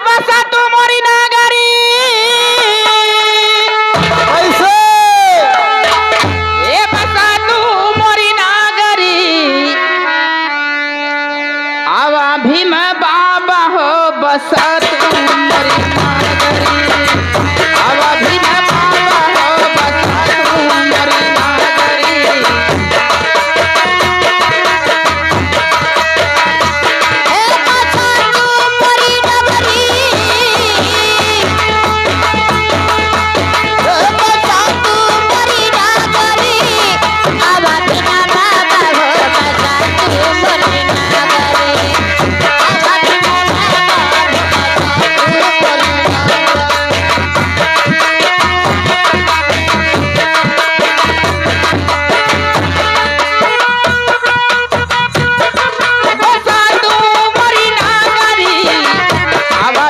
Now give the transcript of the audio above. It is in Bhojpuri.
बसा तू मोरी नागरी कैसे ए बसा तू मोरी नागरी आवा भीम बाबा हो बसा तू